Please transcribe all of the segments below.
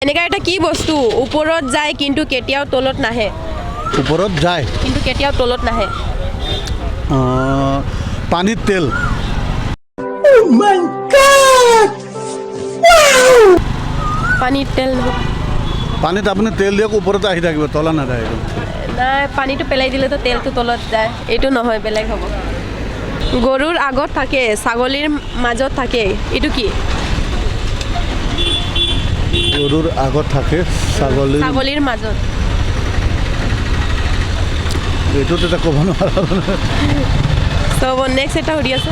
এনেকা এটা কি বস্তু ওপৰত যায় কিন্তু কেতিয়াও তলত নাহে ওপৰত যায় কিন্তু কেতিয়াও তলত নাহে পানীত তেল পানীত তেল নহয় পানীত আপুনি তেল দিয়ক ওপৰত আহি থাকিব তলা নাথাকিব নাই পানীটো পেলাই দিলেতো তেলটো তলত যায় এইটো নহয় বেলেগ হ'ব গৰুৰ আগত থাকে ছাগলীৰ মাজত থাকে এইটো কি গৰুৰ আগত থাকে ছাগলীৰ মাজত এইটো তেতিয়া ক'ব নোৱাৰা চব নেক্সট এটা সুধি আছে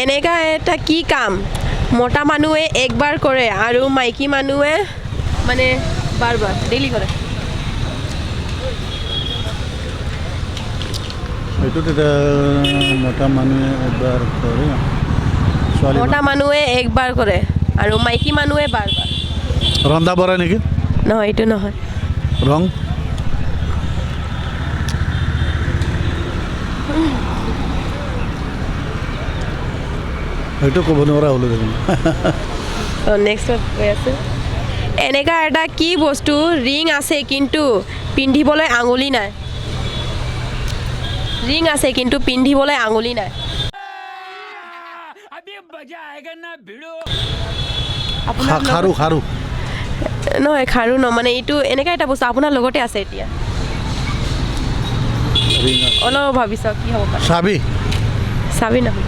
এনেকা এটা কি কাম মতা মানুহে একবাৰ কৰে আৰু মাইকী মানুহে মানে বাৰ বাৰ ডেইলি কৰে এইটো তেতিয়া মতা মানুহে এবাৰ কৰে মতা মানুহে একবাৰ কৰে আৰু মাইকী মানুহে বাৰ বাৰ ৰন্ধা বঢ়া নেকি নহয় এইটো নহয় ৰং সেইটো ক'ব নোৱাৰা হ'লো দেখোন নেক্সট কৈ আছে এনেকা এটা কি বস্তু ৰিং আছে কিন্তু পিন্ধিবলৈ আঙুলি নাই ৰিং আছে কিন্তু পিন্ধিবলৈ আঙুলি নাই খাৰু খাৰু নহয় খাৰু ন মানে এইটো এনেকা এটা বস্তু আপোনাৰ লগতে আছে এতিয়া অলপ ভাবি চাওক কি হ'ব পাৰে চাবি চাবি নহয়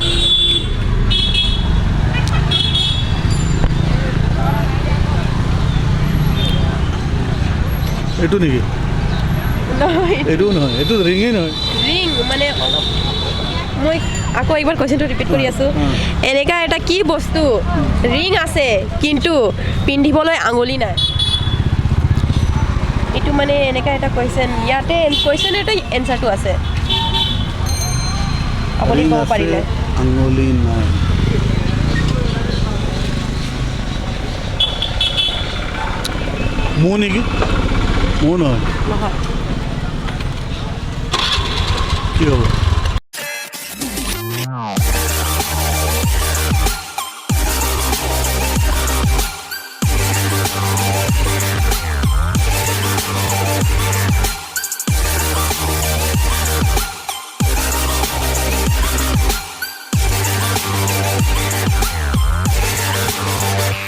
এইটো নেকি নহয় এইটোও নহয় এইটো ৰিঙেই নহয় ৰিং মানে অলপ মই আকৌ একবাৰ কুৱেশ্যনটো ৰিপিট কৰি আছোঁ এনেকা এটা কি বস্তু ৰিং আছে কিন্তু পিন্ধিবলৈ আঙুলি নাই এইটো মানে এনেকা এটা কুৱেশ্যন ইয়াতে কুৱেশ্যন এটা এনচাৰটো আছে আপুনি ৰিং ক'ব আছে, পাৰিলে আঙুলি নাই মৌ নেকি মৌ নহয় নহয় কি হ'ব